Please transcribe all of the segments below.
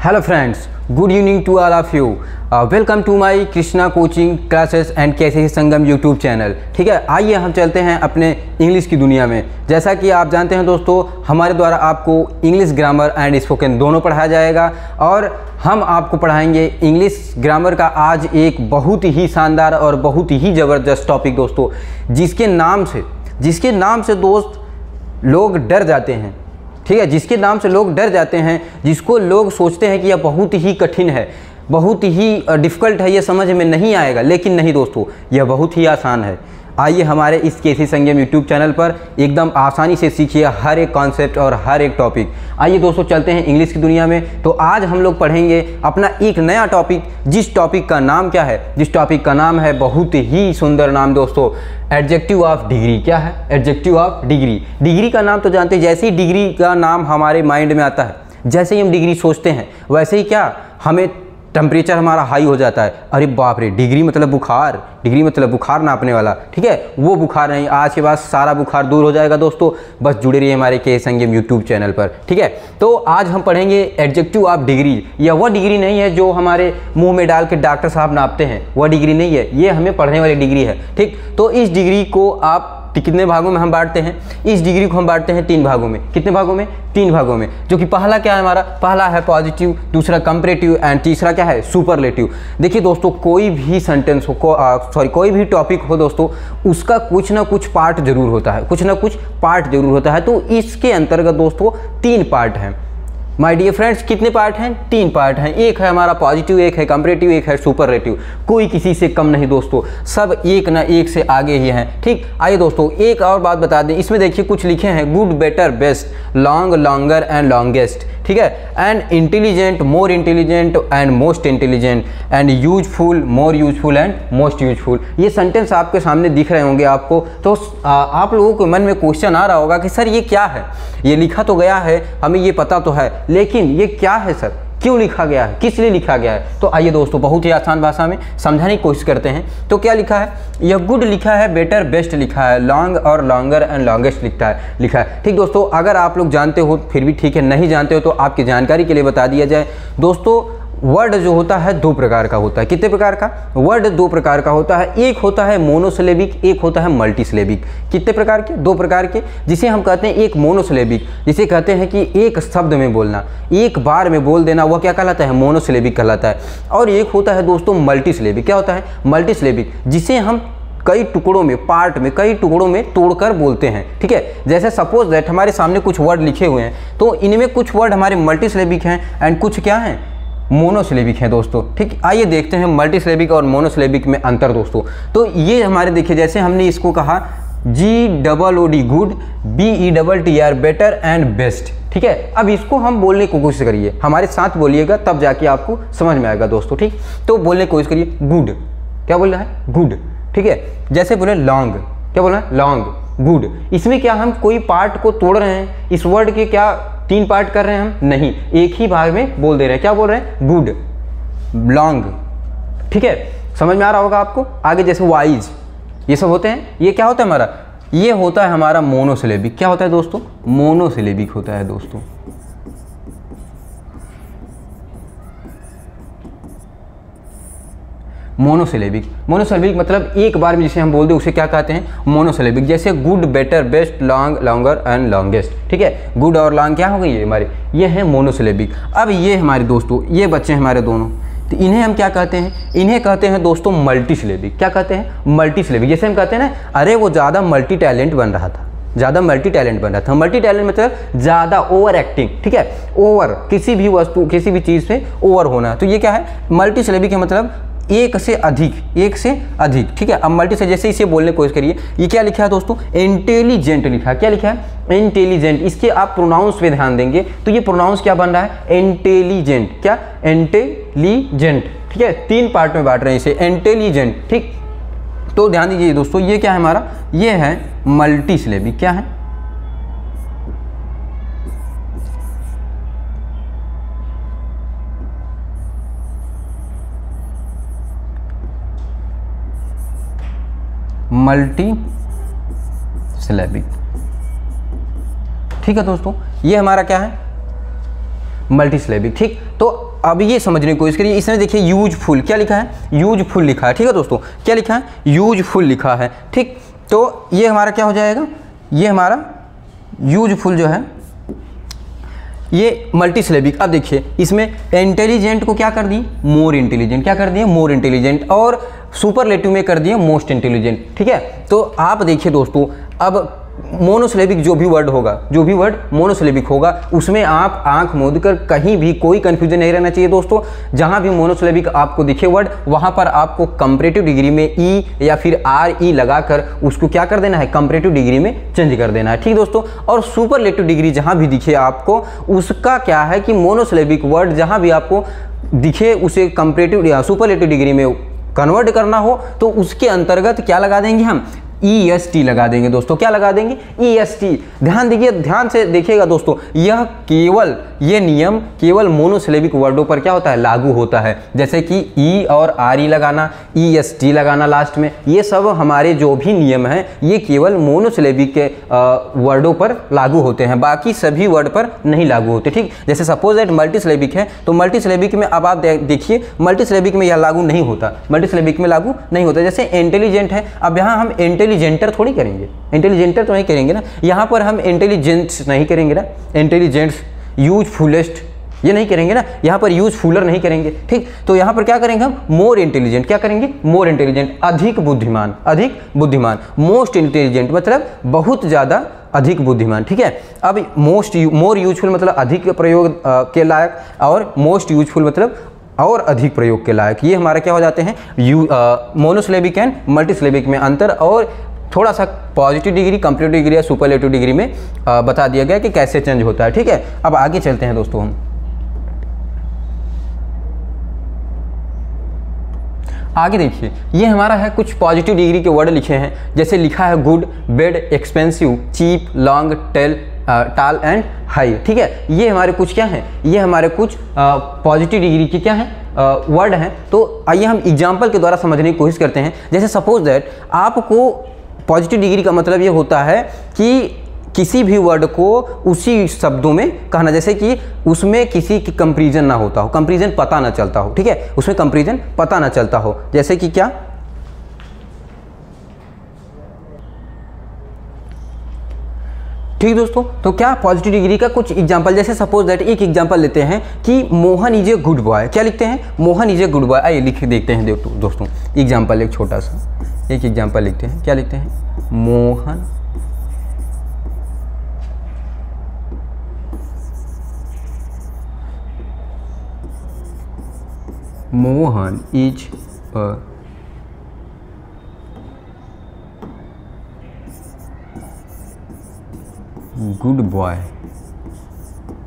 Hello friends, good evening to all of you. Welcome to my Krishna coaching classes and KCC Sangam YouTube channel. ठीक है, आइए हम चलते हैं अपने इंग्लिश की दुनिया में। जैसा कि आप जानते हैं दोस्तों, हमारे द्वारा आपको इंग्लिश ग्रामर एंड स्पोकन दोनों पढ़ाया जाएगा और हम आपको पढ़ाएंगे इंग्लिश ग्रामर का आज एक बहुत ही शानदार और बहुत ही ज़बरदस्त टॉपिक दोस्तों, जिसके नाम से दोस्त लोग डर जाते हैं। ठीक है, जिसके नाम से लोग डर जाते हैं, जिसको लोग सोचते हैं कि यह बहुत ही कठिन है, बहुत ही डिफ़िकल्ट है, ये समझ में नहीं आएगा। लेकिन नहीं दोस्तों, यह बहुत ही आसान है। आइए हमारे इस केसी संगम यूट्यूब चैनल पर एकदम आसानी से सीखिए हर एक कॉन्सेप्ट और हर एक टॉपिक। आइए दोस्तों चलते हैं इंग्लिश की दुनिया में। तो आज हम लोग पढ़ेंगे अपना एक नया टॉपिक, जिस टॉपिक का नाम क्या है? जिस टॉपिक का नाम है बहुत ही सुंदर नाम दोस्तों, एडजेक्टिव ऑफ डिग्री। क्या है? Adjective of degree. डिग्री का नाम तो जानते हैं, जैसे ही डिग्री का नाम हमारे माइंड में आता है, जैसे ही हम डिग्री सोचते हैं, वैसे ही क्या हमें टेम्परेचर हमारा हाई हो जाता है। अरे बाप रे, डिग्री मतलब बुखार, डिग्री मतलब बुखार नापने वाला। ठीक है, वो बुखार नहीं, आज के बाद सारा बुखार दूर हो जाएगा दोस्तों। बस जुड़े रहिए हमारे के संगम यूट्यूब चैनल पर। ठीक है, तो आज हम पढ़ेंगे एडजेक्टिव ऑफ डिग्री। यह वह डिग्री नहीं है जो हमारे मुंह में डाल के डॉक्टर साहब नापते हैं, वह डिग्री नहीं है, ये हमें पढ़ने वाली डिग्री है। ठीक, तो इस डिग्री को आप कितने भागों में हम बांटते हैं? इस डिग्री को हम बांटते हैं 3 भागों में। कितने भागों में? 3 भागों में। जो कि पहला क्या है हमारा? पहला है पॉजिटिव, दूसरा कंपैरेटिव एंड तीसरा क्या है? सुपरलेटिव। देखिए दोस्तों, कोई भी सेंटेंस हो, कोई भी टॉपिक हो दोस्तों, उसका कुछ ना कुछ पार्ट जरूर होता है, कुछ ना कुछ पार्ट जरूर होता है। तो इसके अंतर्गत दोस्तों 3 पार्ट हैं। माय डियर फ्रेंड्स, कितने पार्ट हैं? 3 पार्ट हैं। एक है हमारा पॉजिटिव, एक है कंपैरेटिव, एक है सुपरलेटिव। कोई किसी से कम नहीं दोस्तों, सब एक ना एक से आगे ही हैं। ठीक, आइए दोस्तों एक और बात बता दें, इसमें देखिए कुछ लिखे हैं good, better, best, long, longer and longest. ठीक है, and intelligent, more intelligent and most intelligent, and useful, more useful and most useful. ये सेंटेंस आपके सामने दिख रहे होंगे आपको। तो आप लोगों के मन में क्वेश्चन आ रहा होगा कि सर ये क्या है? ये लिखा तो गया है, हमें ये पता तो है, लेकिन ये क्या है सर? क्यों लिखा गया है? किस लिए लिखा गया है? तो आइए दोस्तों बहुत ही आसान भाषा में समझाने की कोशिश करते हैं। तो क्या लिखा है? यह गुड लिखा है, बेटर, बेस्ट लिखा है, लॉन्ग और लॉन्गर एंड लॉन्गेस्ट लिखा है। ठीक दोस्तों, अगर आप लोग जानते हो फिर भी ठीक है, नहीं जानते हो तो आपकी जानकारी के लिए बता दिया जाए दोस्तों। वर्ड जो होता है 2 प्रकार का होता है। कितने प्रकार का? वर्ड 2 प्रकार का होता है। एक होता है मोनोसिलेबिक, एक होता है मल्टीसिलेबिक। कितने प्रकार के? 2 प्रकार के, जिसे हम कहते हैं एक मोनोसिलेबिक, जिसे कहते हैं कि एक शब्द में बोलना, एक बार में बोल देना, वह क्या कहलाता है? मोनोसिलेबिक कहलाता है। और एक होता है दोस्तों मल्टीसिलेबिक। क्या होता है? मल्टीसिलेबिक, जिसे हम कई टुकड़ों में, पार्ट में, कई टुकड़ों में तोड़कर बोलते हैं। ठीक है, जैसे सपोज दैट हमारे सामने कुछ वर्ड लिखे हुए हैं, तो इनमें कुछ वर्ड हमारे मल्टीसिलेबिक हैं एंड कुछ क्या हैं? मोनोसिलेबिक है दोस्तों। ठीक, आइए देखते हैं मल्टीसिलेबिक और मोनोसिलेबिक में अंतर दोस्तों। तो ये हमारे देखिए, जैसे हमने इसको कहा GOOD good, BETTR better and best. ठीक है, अब इसको हम बोलने की कोशिश करिए, हमारे साथ बोलिएगा, तब जाके आपको समझ में आएगा दोस्तों। ठीक, तो बोलने की कोशिश करिए। गुड, क्या बोल रहा है? गुड। ठीक है, जैसे बोले लॉन्ग, क्या बोल रहा है? Long, good. इसमें क्या हम कोई पार्ट को तोड़ रहे हैं? इस वर्ड के क्या 3 पार्ट कर रहे हैं हम? नहीं, एक ही भाग में बोल दे रहे हैं। क्या बोल रहे हैं? Good, long. ठीक है, समझ में आ रहा होगा आपको। आगे जैसे वाइज, ये सब होते हैं। ये क्या होता है हमारा? ये होता है हमारा मोनोसिलेबिक। क्या होता है दोस्तों? मोनोसिलेबिक होता है दोस्तों। मोनोसिलेबिक मतलब एक बार में जिसे हम बोल दें उसे क्या कहते हैं? मोनोसिलेबिक। जैसे good, better, best, long, longer and longest. ठीक है, गुड और लॉन्ग क्या हो गई? ये हमारे, ये है मोनोसिलेबिक। अब ये हमारे दोस्तों, ये बच्चे हमारे दोनों, तो इन्हें हम क्या कहते हैं? इन्हें कहते हैं दोस्तों मल्टीसिलेबिक। क्या कहते हैं? मल्टीसिलेबिक। जैसे हम कहते हैं ना, अरे वो ज़्यादा मल्टी टैलेंट बन रहा था, ज़्यादा मल्टी टैलेंट बन रहा था। मल्टी टैलेंट मतलब ज़्यादा ओवर एक्टिंग। ठीक है, ओवर, किसी भी वस्तु, किसी भी चीज़ पे ओवर होना। तो ये क्या है? मल्टीसिलेबिक है, मतलब एक से अधिक, एक से अधिक। ठीक है, अब मल्टी से जैसे इसे बोलने की कोशिश करिए। ये क्या लिखा है दोस्तों? इंटेलिजेंट लिखा है। क्या लिखा है? इंटेलिजेंट। इसके आप प्रोनाउंस पे ध्यान देंगे तो ये प्रोनाउंस क्या बन रहा है? इंटेलिजेंट। क्या? इंटेलिजेंट। ठीक है, 3 पार्ट में बांट रहे हैं इसे, इंटेलिजेंट। ठीक, तो ध्यान दीजिए दोस्तों, ये क्या है हमारा? ये है मल्टीसिलेबिक। क्या है? Multi syllabic. ठीक है दोस्तों, ये हमारा क्या है? मल्टीसिलेबिक। ठीक, तो अब ये समझने की कोशिश करिए, इसमें देखिए यूजफुल क्या लिखा है, यूजफुल लिखा है, ठीक है दोस्तों, क्या लिखा है, यूजफुल लिखा है, ठीक। तो ये हमारा क्या हो जाएगा, ये हमारा यूजफुल जो है ये मल्टीसिलेबिक। अब देखिए इसमें इंटेलिजेंट को क्या कर दी, मोर इंटेलिजेंट, क्या कर दिए, मोर इंटेलिजेंट, और सुपरलेटिव में कर दिए मोस्ट इंटेलिजेंट, ठीक है। तो आप देखिए दोस्तों, अब मोनोसिलेबिक जो भी वर्ड होगा, जो भी वर्ड मोनोसिलेबिक होगा, उसमें आप आंख मूंद कर कहीं भी कोई कंफ्यूजन नहीं रहना चाहिए दोस्तों। जहां भी मोनोसिलेबिक आपको दिखे वर्ड, वहां पर आपको कंपैरेटिव डिग्री में ई या फिर आर ई लगाकर उसको क्या कर देना है, कंपैरेटिव डिग्री में चेंज कर देना है, ठीक दोस्तों। और सुपरलेटिव डिग्री जहां भी दिखे आपको, उसका क्या है कि मोनोसिलेबिक वर्ड जहां भी आपको दिखे उसे कंपैरेटिव या सुपरलेटिव डिग्री में कन्वर्ट करना हो तो उसके अंतर्गत क्या लगा देंगे हम, EST लगा देंगे दोस्तों। क्या लगा देंगे, EST। ध्यान दीजिए, ध्यान से देखिएगा दोस्तों, यह केवल, ये नियम केवल मोनोसिलेबिक वर्डों पर क्या होता है, लागू होता है। जैसे कि E और RE लगाना, EST लगाना लास्ट में, ये सब हमारे जो भी नियम हैं ये केवल मोनोसिलेबिक के वर्डों पर लागू होते हैं, बाकी सभी वर्ड पर नहीं लागू होते, ठीक। जैसे सपोज दैट मल्टीसिलेबिक है, तो मल्टीसिलेबिक में अब आप देखिए, मल्टीसिलेबिक में यह लागू नहीं होता, मल्टीसिलेबिक में लागू नहीं होता। जैसे इंटेलिजेंट है, अब यहाँ हम इंटेलिजेंटर थोड़ी करेंगे, इंटेलिजेंटर तो नहीं करेंगे ना, यहाँ पर हम इंटेलिजेंट्स नहीं करेंगे ना, इंटेलिजेंट्स, यूजफुलेस्ट ये नहीं करेंगे ना, यहाँ पर यूजफुलर नहीं करेंगे, ठीक। तो यहाँ पर क्या करेंगे हम, मोर इंटेलिजेंट, क्या करेंगे, मोर इंटेलिजेंट, अधिक बुद्धिमान, अधिक बुद्धिमान। मोस्ट इंटेलिजेंट मतलब बहुत ज़्यादा अधिक बुद्धिमान, ठीक है। अब मोर यूजफुल मतलब अधिक प्रयोग के लायक, और मोस्ट यूजफुल मतलब और अधिक प्रयोग के लायक। ये हमारा क्या हो जाते हैं, मोनोसिलेबिक एंड मल्टीसिलेबिक में अंतर, और थोड़ा सा पॉजिटिव डिग्री, कंपैरेटिव डिग्री या सुपरलेटिव डिग्री में बता दिया गया कि कैसे चेंज होता है, ठीक है। अब आगे चलते हैं दोस्तों हम, आगे देखिए, ये हमारा है कुछ पॉजिटिव डिग्री के वर्ड लिखे हैं। जैसे लिखा है good, bad, expensive, cheap, long, tall and high, ठीक है। ये हमारे कुछ क्या हैं, ये हमारे कुछ पॉजिटिव डिग्री के क्या हैं, वर्ड हैं। तो आइए हम एग्जाम्पल के द्वारा समझने की कोशिश करते हैं। जैसे सपोज दैट आपको पॉजिटिव डिग्री का मतलब ये होता है कि किसी भी वर्ड को उसी शब्दों में कहना, जैसे कि उसमें किसी की कंपैरिजन ना होता हो, कंपैरिजन पता ना चलता हो, ठीक है, उसमें कंपैरिजन पता ना चलता हो। जैसे कि क्या, ठीक दोस्तों। तो क्या पॉजिटिव डिग्री का कुछ एग्जांपल, जैसे सपोज दैट एक एग्जांपल लेते हैं कि Mohan is a good boy. क्या लिखते हैं, Mohan is a good boy. आइए लिख देखते हैं दोस्तों एग्जांपल, एक छोटा सा एक एग्जांपल लिखते हैं। क्या लिखते हैं, Mohan Mohan is a good boy,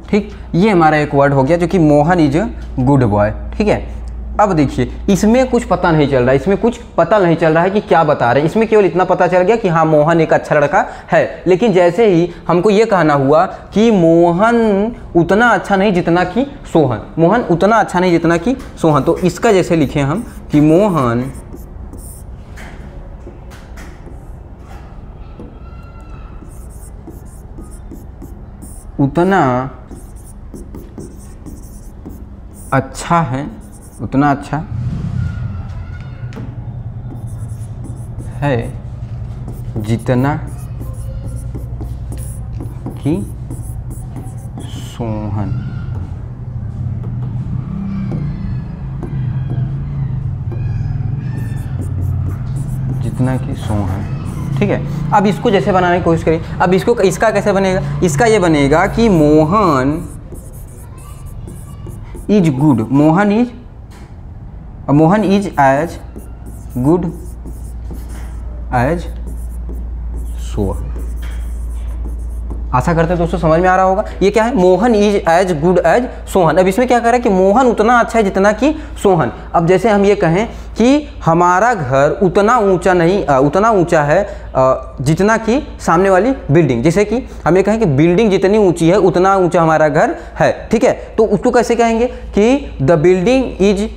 ठीक। ये हमारा एक वर्ड हो गया जो कि Mohan is a good boy, ठीक है। अब देखिए इसमें कुछ पता नहीं चल रहा है, इसमें कुछ पता नहीं चल रहा है कि क्या बता रहे हैं। इसमें केवल इतना पता चल गया कि हाँ मोहन एक अच्छा लड़का है, लेकिन जैसे ही हमको ये कहना हुआ कि मोहन उतना अच्छा नहीं जितना कि सोहन, मोहन उतना अच्छा नहीं जितना कि सोहन, तो इसका जैसे लिखे हम कि मोहन उतना अच्छा है, उतना अच्छा है जितना कि सोहन। जितना कि सोहन, ठीक है। अब इसको जैसे बनाने की कोशिश करें, अब इसका कैसे बनेगा, इसका ये बनेगा कि Mohan is good, Mohan is as good as Sohan. आशा करते हैं दोस्तों समझ में आ रहा होगा। ये क्या है, Mohan is as good as Sohan. अब इसमें क्या कर रहा है कि मोहन उतना अच्छा है जितना कि सोहन। अब जैसे हम ये कहें कि हमारा घर उतना ऊंचा नहीं, उतना ऊंचा है जितना कि सामने वाली बिल्डिंग। जैसे कि हम ये कहें कि बिल्डिंग जितनी ऊंची है उतना ऊंचा हमारा घर है, ठीक है। तो उसको कैसे कहेंगे कि the building is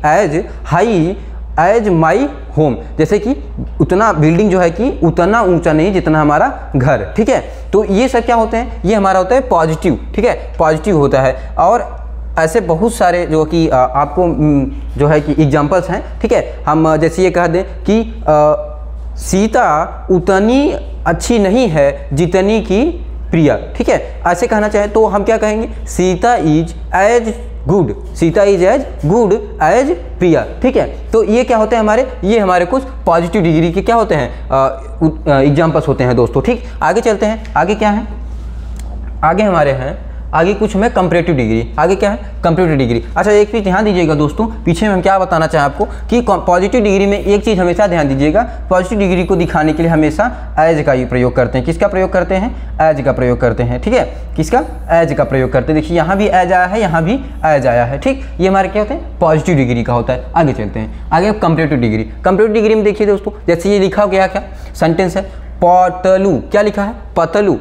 as high as my home, जैसे कि उतना बिल्डिंग जो है कि उतना ऊंचा नहीं जितना हमारा घर, ठीक है। तो ये सब क्या होते हैं, ये हमारा होता है पॉजिटिव, ठीक है, पॉजिटिव होता है। और ऐसे बहुत सारे जो कि आपको जो है कि एग्जाम्पल्स हैं, ठीक है। हम जैसे ये कह दें कि सीता उतनी अच्छी नहीं है जितनी कि प्रिया, ठीक है। ऐसे कहना चाहे तो हम क्या कहेंगे, Sita is as good, Sita is as good as Priya, ठीक है। तो ये क्या होते हैं हमारे, ये हमारे कुछ पॉजिटिव डिग्री के क्या होते हैं एग्जाम्पल्स होते हैं दोस्तों, ठीक। आगे चलते हैं, आगे क्या है, आगे हमारे हैं, आगे कुछ में कंपैरेटिव डिग्री, आगे क्या है कंपैरेटिव डिग्री। अच्छा एक चीज़ ध्यान दीजिएगा दोस्तों, पीछे में हम क्या बताना चाहें आपको कि पॉजिटिव डिग्री में एक चीज़ हमेशा ध्यान दीजिएगा, पॉजिटिव डिग्री को दिखाने के लिए हमेशा एज का ही प्रयोग करते हैं। किसका प्रयोग करते हैं, एज का प्रयोग करते हैं, ठीक है। किसका, एज का प्रयोग करते हैं। देखिए यहाँ भी एज आया है, यहाँ भी एज आया है, ठीक। ये हमारे क्या होते हैं, पॉजिटिव डिग्री का होता है। आगे चलते हैं, आगे कंपैरेटिव डिग्री। कंपैरेटिव डिग्री में देखिए दोस्तों, जैसे ये लिखा गया क्या सेंटेंस है, पतलू, क्या लिखा है, पतलू,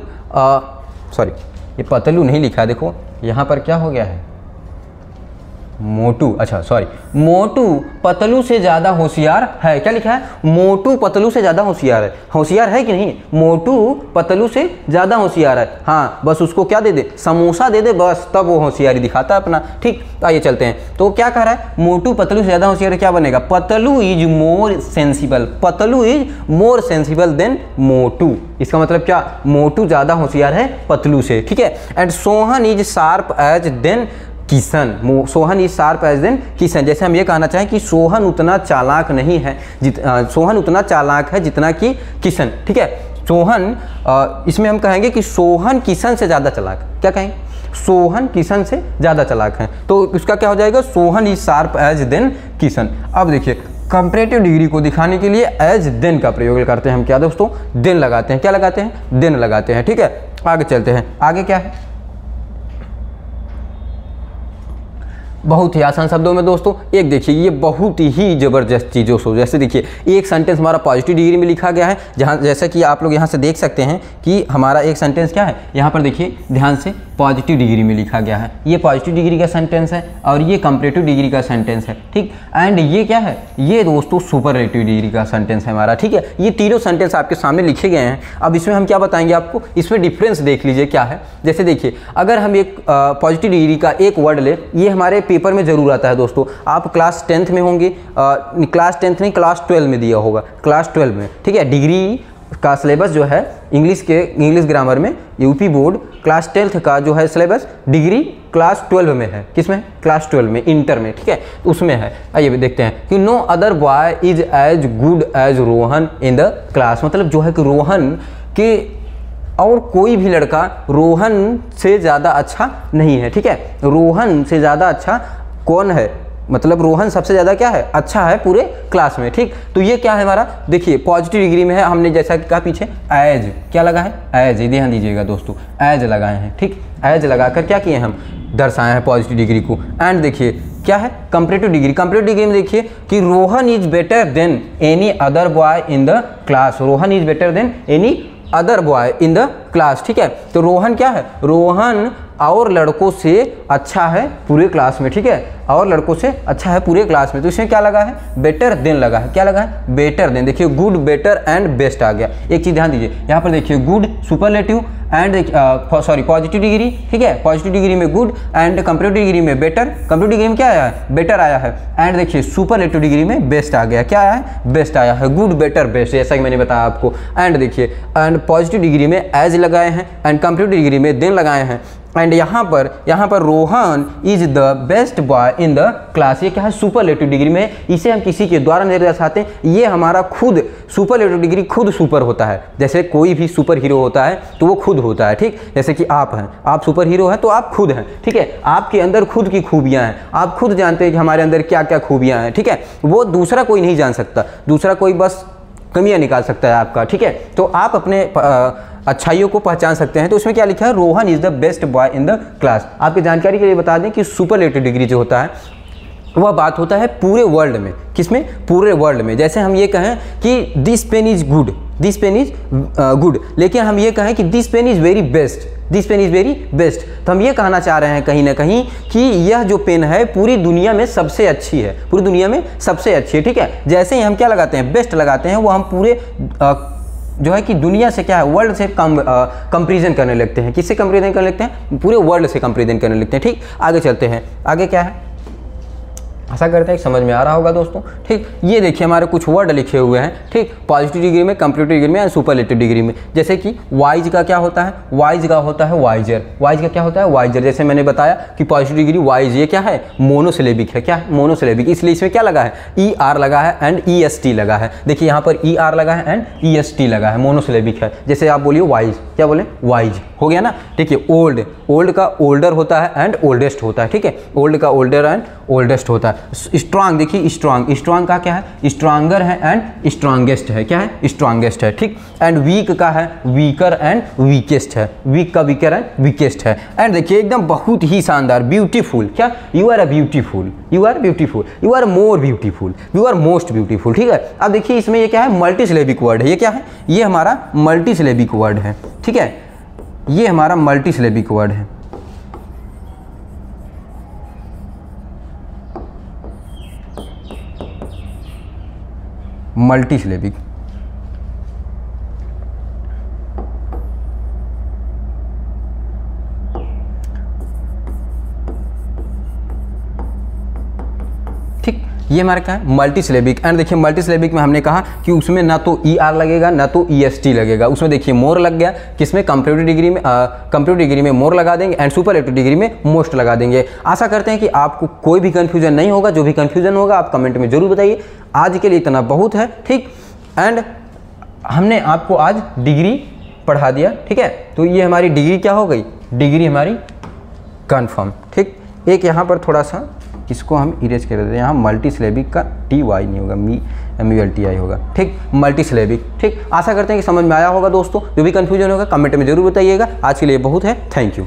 सॉरी ये पतलू नहीं लिखा है, देखो यहाँ पर क्या हो गया है, मोटू, अच्छा सॉरी, मोटू पतलू से ज़्यादा होशियार है, क्या लिखा है, मोटू पतलू से ज़्यादा होशियार है। होशियार है कि नहीं, मोटू पतलू से ज़्यादा होशियार है, हाँ बस उसको क्या दे दे, समोसा दे दे बस, तब वो होशियारी दिखाता है अपना, ठीक। आइए चलते हैं, तो क्या कह रहा है, मोटू पतलू से ज़्यादा होशियार है, क्या बनेगा, Patlu is more sensible, Patlu is more sensible than Motu. इसका मतलब क्या, मोटू ज़्यादा होशियार है पतलू से, ठीक है। And Sohan is sharp as then Kishan, Sohan is sharp as then Kishan. जैसे हम ये कहना चाहें कि सोहन उतना चालाक नहीं है, सोहन उतना चालाक है जितना कि किशन, ठीक है। सोहन इसमें हम कहेंगे कि सोहन किशन से ज़्यादा चालाक, क्या कहेंगे, सोहन किशन से ज़्यादा चालाक हैं, तो इसका क्या हो जाएगा, Sohan is sharp as then Kishan. अब देखिए कंपैरेटिव डिग्री को दिखाने के लिए एज देन का प्रयोग करते हैं हम, क्या दोस्तों, देन लगाते हैं, क्या लगाते हैं, देन लगाते हैं, ठीक है। आगे चलते हैं, आगे क्या है, बहुत ही आसान शब्दों में दोस्तों, एक देखिए ये बहुत ही ज़बरदस्त चीज़ों से, जैसे देखिए एक सेंटेंस हमारा पॉजिटिव डिग्री में लिखा गया है, जहाँ जैसा कि आप लोग यहाँ से देख सकते हैं कि हमारा एक सेंटेंस क्या है, यहाँ पर देखिए ध्यान से पॉजिटिव डिग्री में लिखा गया है, ये पॉजिटिव डिग्री का सेंटेंस है और ये कंपैरेटिव डिग्री का सेंटेंस है, ठीक। एंड ये क्या है, ये दोस्तों सुपरलेटिव डिग्री का सेंटेंस है हमारा, ठीक है। ये तीनों सेंटेंस आपके सामने लिखे गए हैं। अब इसमें हम क्या बताएंगे आपको, इसमें डिफरेंस देख लीजिए क्या है। जैसे देखिए अगर हम एक पॉजिटिव डिग्री का एक वर्ड ले, ये हमारे पेपर में जरूर आता है दोस्तों, आप क्लास 10th में होंगे, क्लास 10th नहीं क्लास 12 में दिया होगा, क्लास 12 में, ठीक है। डिग्री का सिलेबस जो है इंग्लिश ग्रामर में यूपी बोर्ड क्लास 10th का जो है सिलेबस डिग्री क्लास 12 में है, किसमें, क्लास 12 में, इंटर में, ठीक है, उसमें है। आइए देखते हैं कि no other boy is as good as Rohan in the class, मतलब जो है कि रोहन के और कोई भी लड़का रोहन से ज़्यादा अच्छा नहीं है, ठीक है। रोहन से ज़्यादा अच्छा कौन है, मतलब रोहन सबसे ज़्यादा क्या है, अच्छा है पूरे क्लास में, ठीक। तो ये क्या है हमारा, देखिए पॉजिटिव डिग्री में है, हमने जैसा कि कहा पीछे एज, क्या लगा है, एज, ध्यान दीजिएगा दोस्तों, एज लगाए हैं, ठीक। एज लगाकर क्या किए हम, दर्शाए हैं पॉजिटिव डिग्री को। एंड देखिए क्या है कंपैरेटिव डिग्री, कंपैरेटिव डिग्री में देखिए कि Rohan is better than any other boy in the class, Rohan is better than any other boy in the class, ठीक है। तो रोहन क्या है, रोहन और लड़कों से अच्छा है पूरे क्लास में, ठीक है, और लड़कों से अच्छा है पूरे क्लास में। तो इसमें क्या लगा है, बेटर देन लगा है, क्या लगा है, बेटर देन। देखिए गुड, बेटर एंड बेस्ट आ गया। एक चीज़ ध्यान दीजिए, यहाँ पर देखिए good superlative and sorry positive degree, ठीक है, पॉजिटिव डिग्री में गुड एंड कंपैरेटिव डिग्री में बेटर, कंपैरेटिव डिग्री में क्या आया है, बेटर आया है। एंड देखिए सुपरलेटिव डिग्री में बेस्ट आ गया, क्या आया है, बेस्ट आया है, गुड बेटर बेस्ट, जैसा कि मैंने बताया आपको। एंड देखिए एंड पॉजिटिव डिग्री में एज लगाए हैं एंड कंपैरेटिव डिग्री में देन लगाए हैं। एंड यहाँ पर Rohan is the best boy in the class, ये क्या है, सुपरलेटिव डिग्री में, इसे हम किसी के द्वारा नहीं दर्शाते, ये हमारा खुद सुपरलेटिव डिग्री खुद सुपर होता है। जैसे कोई भी सुपर हीरो होता है तो वो खुद होता है, ठीक। जैसे कि आप हैं, आप सुपर हीरो हैं तो आप खुद हैं, ठीक है। आपके अंदर खुद की खूबियाँ हैं, आप खुद जानते हैं कि हमारे अंदर क्या क्या खूबियाँ हैं, ठीक है। वो दूसरा कोई नहीं जान सकता, दूसरा कोई बस कमियाँ निकाल सकता है आपका, ठीक है। तो आप अपने अच्छाइयों को पहचान सकते हैं। तो इसमें क्या लिखा है, Rohan is the best boy in the class. आपकी जानकारी के लिए बता दें कि सुपरलेटिव डिग्री जो होता है वह बात होता है पूरे वर्ल्ड में, किसमें, पूरे वर्ल्ड में। जैसे हम ये कहें कि this pen is good, this pen is good, लेकिन हम ये कहें कि this pen is very best, this pen is very best, तो हम ये कहना चाह रहे हैं कहीं ना कहीं कि यह जो पेन है पूरी दुनिया में सबसे अच्छी है, पूरी दुनिया में सबसे अच्छी है। ठीक है, जैसे ही हम क्या लगाते हैं, बेस्ट लगाते हैं, वो हम पूरे जो है कि दुनिया से क्या है, वर्ल्ड से कंपेरिजन करने लगते हैं। किससे कंपेरिजन करने लगते हैं? पूरे वर्ल्ड से कंपेरिजन करने लगते हैं। ठीक, आगे चलते हैं। आगे क्या है, आशा करते हैं कि समझ में आ रहा होगा दोस्तों। ठीक, ये देखिए हमारे कुछ वर्ड लिखे हुए हैं। ठीक, पॉजिटिव डिग्री में, कंपेरेटिव डिग्री में, सुपरलेटिव डिग्री में। जैसे कि वाइज का क्या होता है, वाइज का होता है वाइजर, वाइज का क्या होता है, वाइजर। जैसे मैंने बताया कि पॉजिटिव डिग्री वाइज ये क्या है, मोनोसिलेबिक है। क्या है, मोनोसिलेबिक, इसलिए इसमें क्या लगा है, ई आर लगा है एंड ई एस टी लगा है। देखिए यहाँ पर ई आर लगा है एंड ई एस टी लगा है, मोनोसिलेबिक है। जैसे आप बोलिए वाइज, क्या बोले, वाइज, हो गया ना। ठीक है, ओल्ड, ओल्ड का ओल्डर होता है एंड ओल्डेस्ट होता है। ठीक है, ओल्ड का ओल्डर एंड ओल्डेस्ट होता है। स्ट्रांग, देखिए स्ट्रांग, स्ट्रांग का क्या है, स्ट्रांगर है एंड स्ट्रांगेस्ट है। क्या है, स्ट्रांगेस्ट है। ठीक, एंड वीक का है, वीकर एंड वीकेस्ट है। वीक का वीकर एंड वीकेस्ट है। एंड देखिए एकदम बहुत ही शानदार, ब्यूटीफुल, क्या, you are a beautiful, you are beautiful, you are more beautiful, you are most beautiful. ठीक है, अब देखिए इसमें ये क्या है, मल्टी सिलेबिक वर्ड है। ये क्या है, ये हमारा मल्टी सिलेबिक वर्ड है। ठीक है, ये हमारा मल्टी सिलेबिक वर्ड है। मल्टी सिलेबिक, ठीक, ये हमारा क्या है, मल्टी सिलेबिक। एंड देखिए मल्टी सिलेबिक में हमने कहा कि उसमें ना तो ई आर लगेगा ना तो ई एस टी लगेगा। उसमें देखिए मोर लग गया, किसमें, कंपेरेटिव डिग्री में, कंपेरेटिव डिग्री में मोर लगा देंगे एंड सुपरलेटिव डिग्री में मोस्ट लगा देंगे। आशा करते हैं कि आपको कोई भी कन्फ्यूजन नहीं होगा। जो भी कन्फ्यूजन होगा आप कमेंट में जरूर बताइए। आज के लिए इतना बहुत है। ठीक, एंड हमने आपको आज डिग्री पढ़ा दिया। ठीक है, तो ये हमारी डिग्री क्या हो गई, डिग्री हमारी कन्फर्म। ठीक, एक यहाँ पर थोड़ा सा इसको हम इरेज कर देते हैं, यहाँ मल्टी सिलेबिक का टी वाई नहीं होगा, M U L T I होगा। ठीक, मल्टी सिलेबिक। ठीक, आशा करते हैं कि समझ में आया होगा दोस्तों। जो भी कन्फ्यूजन होगा कमेंट में जरूर बताइएगा। आज के लिए बहुत है, थैंक यू।